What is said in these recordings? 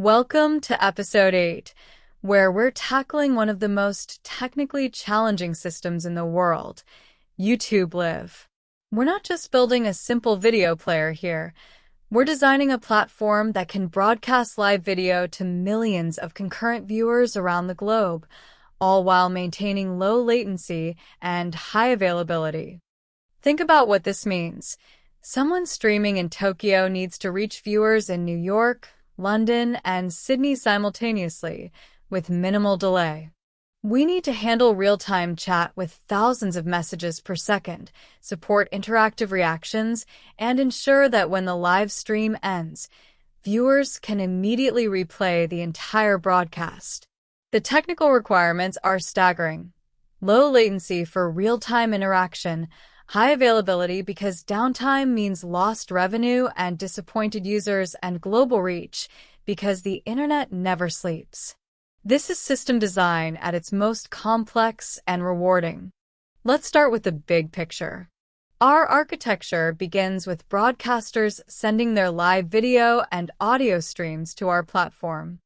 Welcome to episode 8, where we're tackling one of the most technically challenging systems in the world, YouTube Live. We're not just building a simple video player here. We're designing a platform that can broadcast live video to millions of concurrent viewers around the globe, all while maintaining low latency and high availability. Think about what this means. Someone streaming in Tokyo needs to reach viewers in New York, London, and Sydney simultaneously, with minimal delay. We need to handle real-time chat with thousands of messages per second, support interactive reactions, and ensure that when the live stream ends, viewers can immediately replay the entire broadcast. The technical requirements are staggering. Low latency for real-time interaction, high availability because downtime means lost revenue and disappointed users, and global reach because the internet never sleeps. This is system design at its most complex and rewarding. Let's start with the big picture. Our architecture begins with broadcasters sending their live video and audio streams to our platform.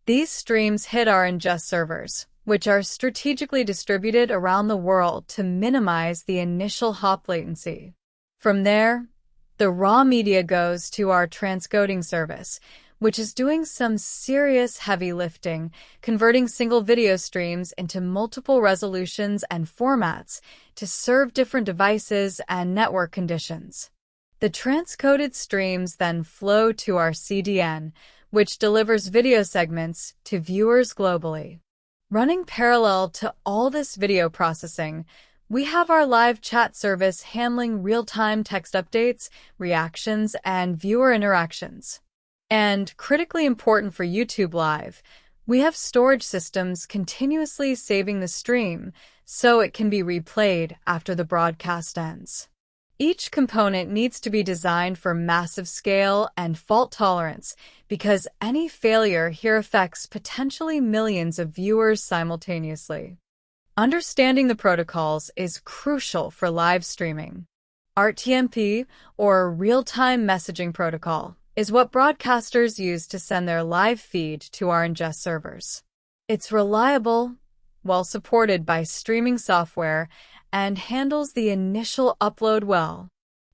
These streams hit our ingest servers, which are strategically distributed around the world to minimize the initial hop latency. From there, the raw media goes to our transcoding service, which is doing some serious heavy lifting, converting single video streams into multiple resolutions and formats to serve different devices and network conditions. The transcoded streams then flow to our CDN, which delivers video segments to viewers globally. Running parallel to all this video processing, we have our live chat service handling real-time text updates, reactions, and viewer interactions. And critically important for YouTube Live, we have storage systems continuously saving the stream so it can be replayed after the broadcast ends. Each component needs to be designed for massive scale and fault tolerance because any failure here affects potentially millions of viewers simultaneously. Understanding the protocols is crucial for live streaming. RTMP, or Real-Time Messaging Protocol, is what broadcasters use to send their live feed to our ingest servers. It's reliable, well supported by streaming software, and handles the initial upload well.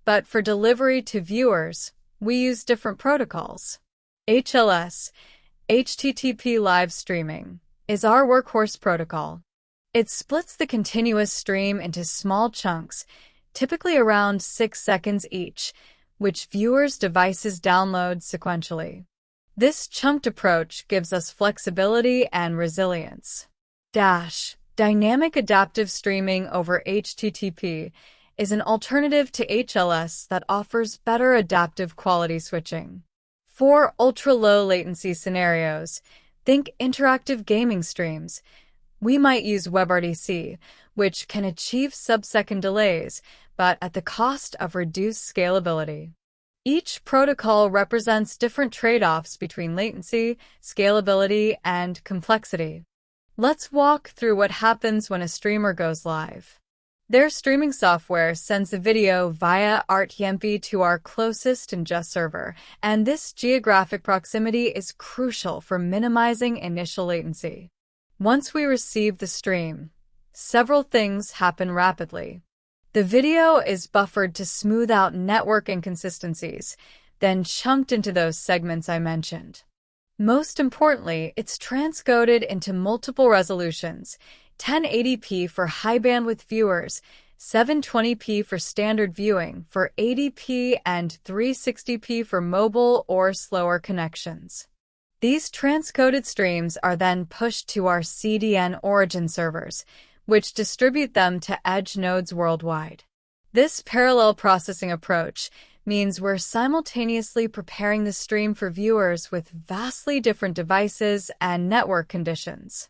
But for delivery to viewers, we use different protocols. HLS, HTTP Live Streaming, is our workhorse protocol. It splits the continuous stream into small chunks, typically around 6 seconds each, which viewers' devices download sequentially. This chunked approach gives us flexibility and resilience. Dynamic Adaptive Streaming over HTTP is an alternative to HLS that offers better adaptive quality switching. For ultra-low latency scenarios, think interactive gaming streams, we might use WebRTC, which can achieve sub-second delays, but at the cost of reduced scalability. Each protocol represents different trade-offs between latency, scalability, and complexity. Let's walk through what happens when a streamer goes live. Their streaming software sends the video via RTMP to our closest ingest server, and this geographic proximity is crucial for minimizing initial latency. Once we receive the stream, several things happen rapidly. The video is buffered to smooth out network inconsistencies, then chunked into those segments I mentioned. Most importantly, it's transcoded into multiple resolutions, 1080p for high-bandwidth viewers, 720p for standard viewing, for 80p and 360p for mobile or slower connections. These transcoded streams are then pushed to our CDN origin servers, which distribute them to edge nodes worldwide. This parallel processing approach means we're simultaneously preparing the stream for viewers with vastly different devices and network conditions.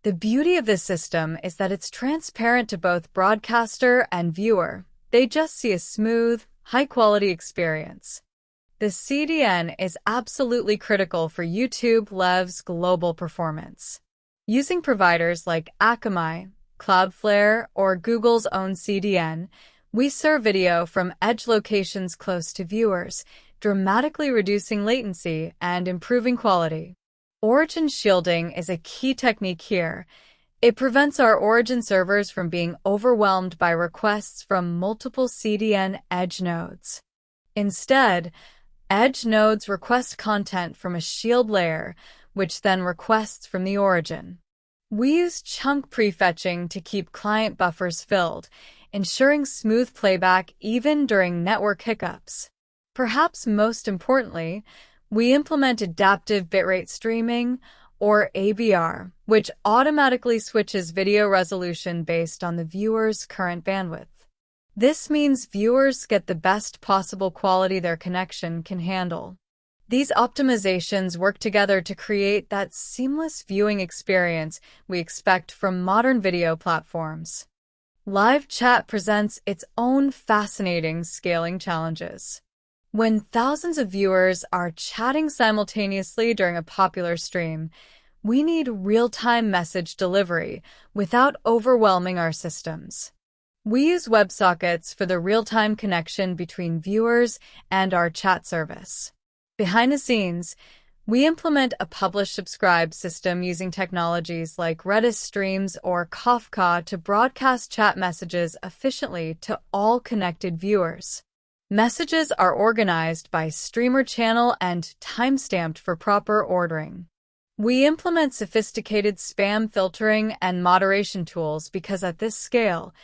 The beauty of this system is that it's transparent to both broadcaster and viewer. They just see a smooth, high-quality experience. The CDN is absolutely critical for YouTube Liv's global performance. Using providers like Akamai, Cloudflare, or Google's own CDN, we serve video from edge locations close to viewers, dramatically reducing latency and improving quality. Origin shielding is a key technique here. It prevents our origin servers from being overwhelmed by requests from multiple CDN edge nodes. Instead, edge nodes request content from a shield layer, which then requests from the origin. We use chunk prefetching to keep client buffers filled, ensuring smooth playback even during network hiccups. Perhaps most importantly, we implement adaptive bitrate streaming, or ABR, which automatically switches video resolution based on the viewer's current bandwidth. This means viewers get the best possible quality their connection can handle. These optimizations work together to create that seamless viewing experience we expect from modern video platforms. Live chat presents its own fascinating scaling challenges. When thousands of viewers are chatting simultaneously during a popular stream, we need real-time message delivery without overwhelming our systems. We use WebSockets for the real-time connection between viewers and our chat service. Behind the scenes, we implement a publish-subscribe system using technologies like Redis streams or Kafka to broadcast chat messages efficiently to all connected viewers. Messages are organized by streamer channel and timestamped for proper ordering. We implement sophisticated spam filtering and moderation tools because at this scale,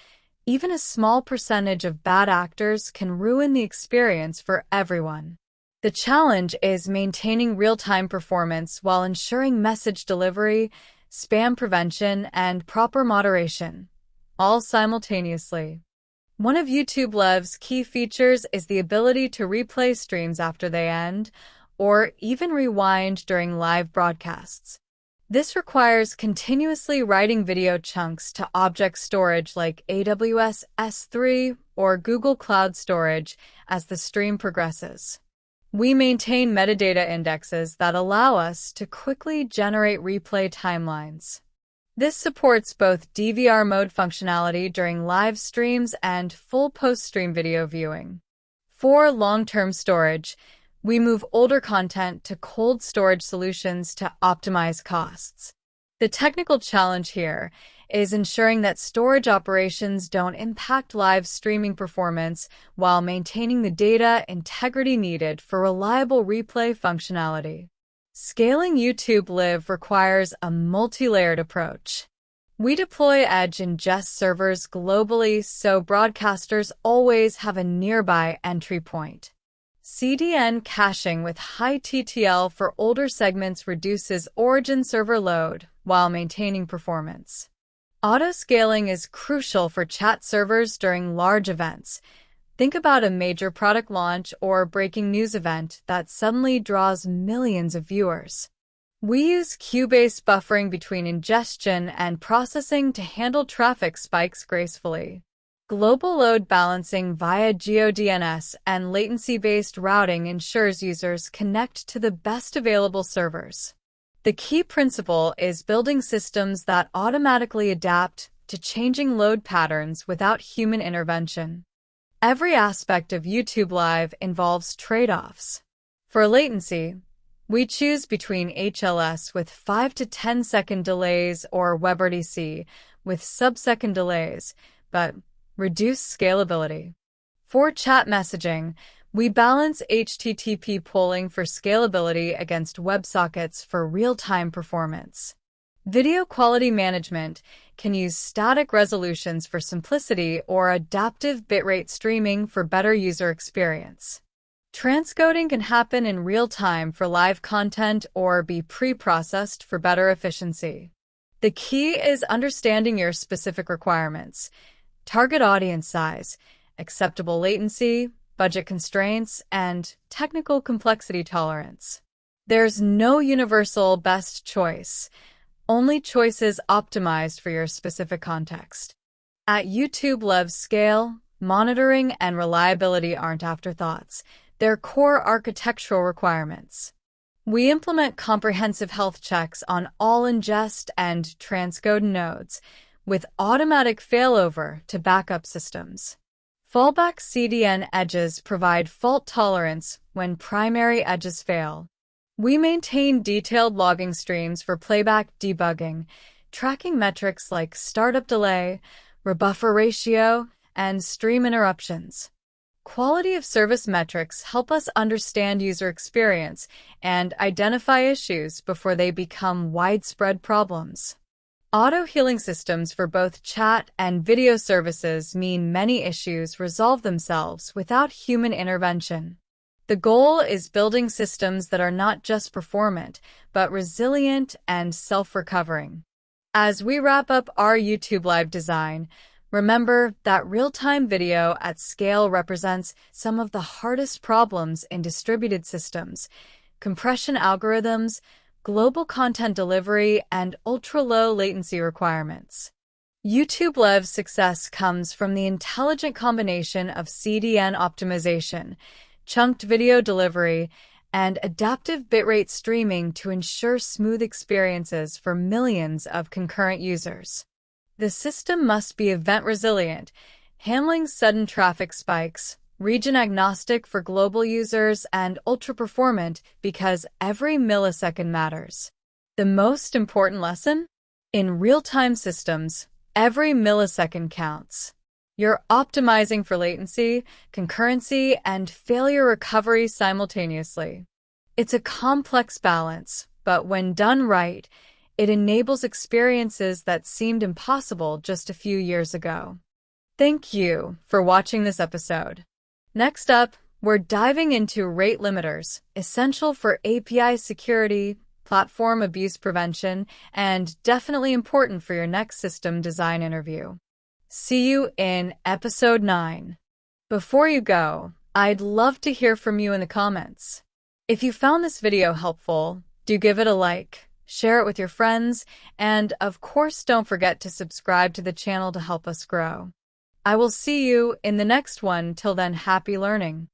even a small percentage of bad actors can ruin the experience for everyone. The challenge is maintaining real-time performance while ensuring message delivery, spam prevention, and proper moderation, all simultaneously. One of YouTube Liv's key features is the ability to replay streams after they end, or even rewind during live broadcasts. This requires continuously writing video chunks to object storage like AWS S3 or Google Cloud Storage as the stream progresses. We maintain metadata indexes that allow us to quickly generate replay timelines. This supports both DVR mode functionality during live streams and full post-stream video viewing. For long-term storage, we move older content to cold storage solutions to optimize costs. The technical challenge here is ensuring that storage operations don't impact live streaming performance while maintaining the data integrity needed for reliable replay functionality. Scaling YouTube Live requires a multi-layered approach. We deploy edge ingest servers globally so broadcasters always have a nearby entry point. CDN caching with high TTL for older segments reduces origin server load while maintaining performance. Auto-scaling is crucial for chat servers during large events. Think about a major product launch or breaking news event that suddenly draws millions of viewers. We use queue-based buffering between ingestion and processing to handle traffic spikes gracefully. Global load balancing via GeoDNS and latency-based routing ensures users connect to the best available servers. The key principle is building systems that automatically adapt to changing load patterns without human intervention. Every aspect of YouTube Live involves trade-offs. For latency, we choose between HLS with 5 to 10 second delays or WebRTC with sub-second delays, but reduce scalability. For chat messaging, we balance HTTP polling for scalability against WebSockets for real-time performance. Video quality management can use static resolutions for simplicity or adaptive bitrate streaming for better user experience. Transcoding can happen in real time for live content or be pre-processed for better efficiency. The key is understanding your specific requirements, target audience size, acceptable latency, budget constraints, and technical complexity tolerance. There's no universal best choice. Only choices optimized for your specific context. At YouTube Liv's scale, monitoring and reliability aren't afterthoughts. They're core architectural requirements. We implement comprehensive health checks on all ingest and transcode nodes, with automatic failover to backup systems. Fallback CDN edges provide fault tolerance when primary edges fail. We maintain detailed logging streams for playback debugging, tracking metrics like startup delay, rebuffer ratio, and stream interruptions. Quality of service metrics help us understand user experience and identify issues before they become widespread problems. Auto-healing systems for both chat and video services mean many issues resolve themselves without human intervention. The goal is building systems that are not just performant, but resilient and self-recovering. As we wrap up our YouTube Live design, remember that real-time video at scale represents some of the hardest problems in distributed systems: compression algorithms, global content delivery, and ultra-low latency requirements. YouTube Liv's success comes from the intelligent combination of CDN optimization, chunked video delivery, and adaptive bitrate streaming to ensure smooth experiences for millions of concurrent users. The system must be event-resilient, handling sudden traffic spikes, region-agnostic for global users, and ultra-performant because every millisecond matters. The most important lesson? In real-time systems, every millisecond counts. You're optimizing for latency, concurrency, and failure recovery simultaneously. It's a complex balance, but when done right, it enables experiences that seemed impossible just a few years ago. Thank you for watching this episode. Next up, we're diving into rate limiters, essential for API security, platform abuse prevention, and definitely important for your next system design interview. See you in episode 9. Before you go, I'd love to hear from you in the comments. If you found this video helpful, do give it a like, share it with your friends, and of course don't forget to subscribe to the channel to help us grow. I will see you in the next one. Till then, happy learning.